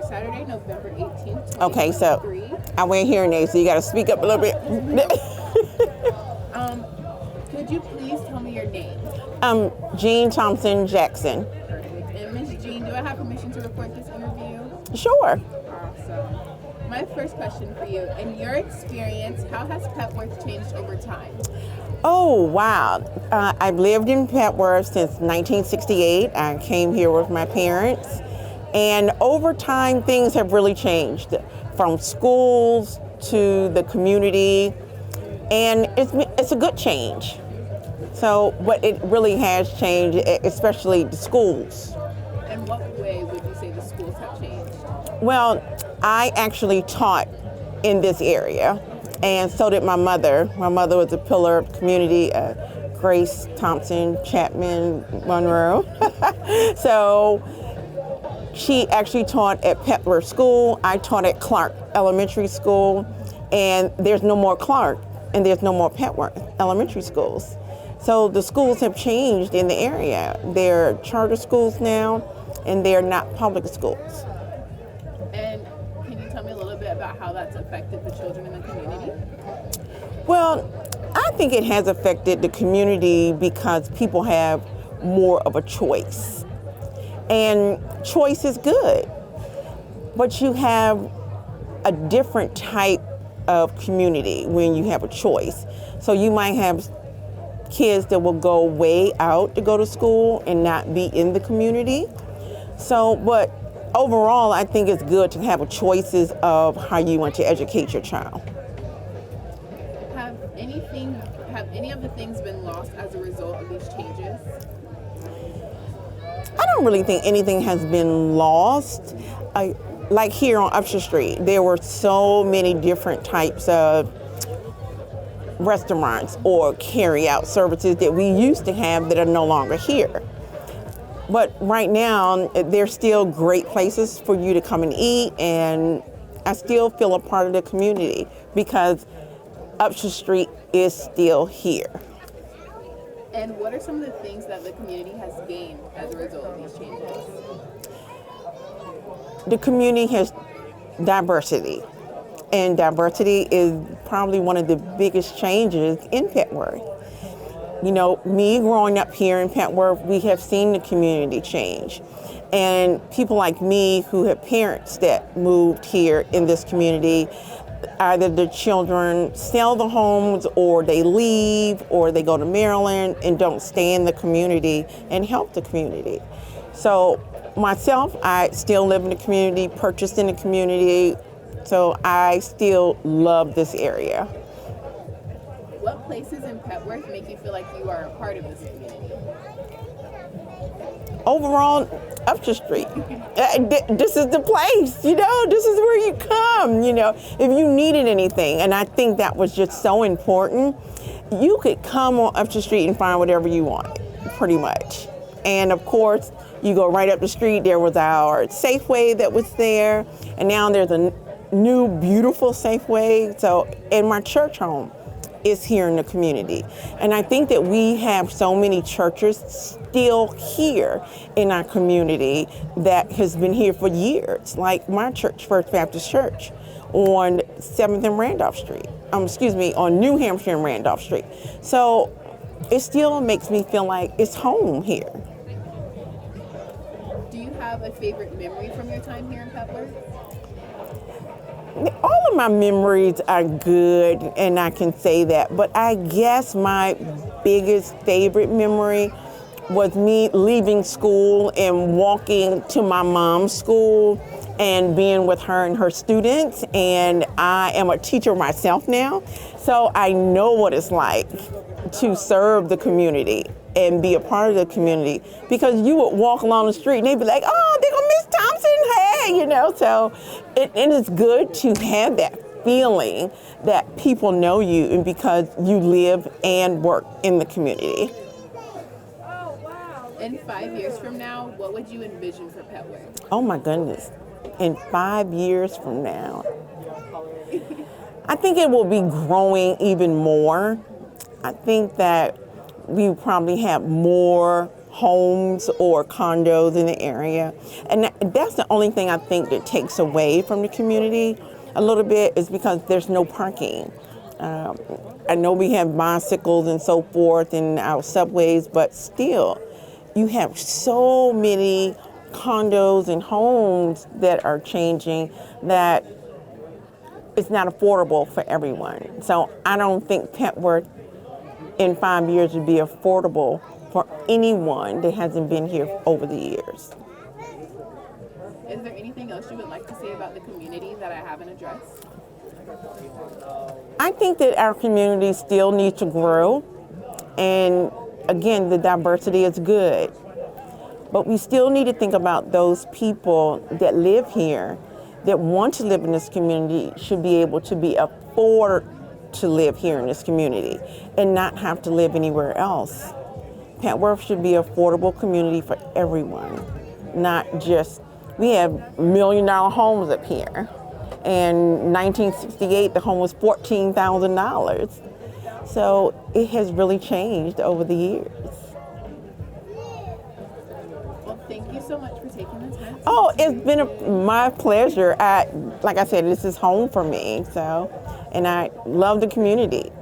Saturday, November 18th, Okay, so 2023. I wear hearing aids, so you got to speak up a little bit. Could you please tell me your name? Jean Thompson Jackson. Perfect. And Miss Jean, do I have permission to record this interview? Sure. Awesome. My first question for you, in your experience, how has Petworth changed over time? Oh, wow. I've lived in Petworth since 1968. I came here with my parents. And over time, things have really changed, from schools to the community. And it's a good change. So, but it really has changed, especially the schools. In what way would you say the schools have changed? Well, I actually taught in this area, and so did my mother. My mother was a pillar of the community, Grace Thompson Chapman Monroe. So she actually taught at Petworth School. I taught at Clark Elementary School, and there's no more Clark, and there's no more Petworth Elementary Schools. So the schools have changed in the area. They're charter schools now, and they're not public schools. And can you tell me a little bit about how that's affected the children in the community? Well, I think it has affected the community because people have more of a choice. And choice is good, but you have a different type of community when you have a choice. So you might have kids that will go way out to go to school and not be in the community. So, but overall, I think it's good to have choices of how you want to educate your child. Have any of the things been lost as a result of these changes? I don't really think anything has been lost. Like here on Upshur Street, there were so many different types of restaurants or carry-out services that we used to have that are no longer here. But right now, they're still great places for you to come and eat, and I still feel a part of the community because Upshur Street is still here. And what are some of the things that the community has gained as a result of these changes? The community has diversity, and diversity is probably one of the biggest changes in Petworth. You know, me growing up here in Petworth, we have seen the community change. And people like me who have parents that moved here in this community, either the children sell the homes or they leave or they go to Maryland and don't stay in the community and help the community. So myself, I still live in the community, purchased in the community, so I still love this area. What places in Petworth make you feel like you are a part of this community? Overall, Upshur Street. This is the place, you know, this is where you come, you know, if you needed anything. And I think that was just so important. You could come on Upshur Street and find whatever you wanted, pretty much. And of course, you go right up the street, there was our Safeway that was there, and now there's a new, beautiful Safeway. So, in my church home is here in the community. And I think that we have so many churches still here in our community that has been here for years, like my church, First Baptist Church, on 7th and Randolph Street. On New Hampshire and Randolph Street. So it still makes me feel like it's home here. Do you have a favorite memory from your time here in Petworth? All of my memories are good, and I can say that, but I guess my biggest favorite memory was me leaving school and walking to my mom's school and being with her and her students. And I am a teacher myself now, so I know what it's like to serve the community and be a part of the community, because you would walk along the street and they'd be like, oh, there go Miss Thompson, hey, you know. So it is good to have that feeling that people know you, and because you live and work in the community. In 5 years from now, what would you envision for Petworth? Oh my goodness, in 5 years from now, I think it will be growing even more. I think that we probably have more homes or condos in the area. And that's the only thing I think that takes away from the community a little bit, is because there's no parking. I know we have bicycles and so forth in our subways, but still, you have so many condos and homes that are changing that it's not affordable for everyone. So I don't think Petworth in 5 years would be affordable for anyone that hasn't been here over the years. Is there anything else you would like to say about the community that I haven't addressed? I think that our community still needs to grow, and again, the diversity is good. But we still need to think about those people that live here, that want to live in this community, should be able to be afford to live here in this community and not have to live anywhere else. Petworth should be an affordable community for everyone, not just, we have $1 million homes up here. In 1968, the home was $14,000. So it has really changed over the years. Well, thank you so much for taking the time. Oh, it's been my pleasure. Like I said, this is home for me. So, and I love the community.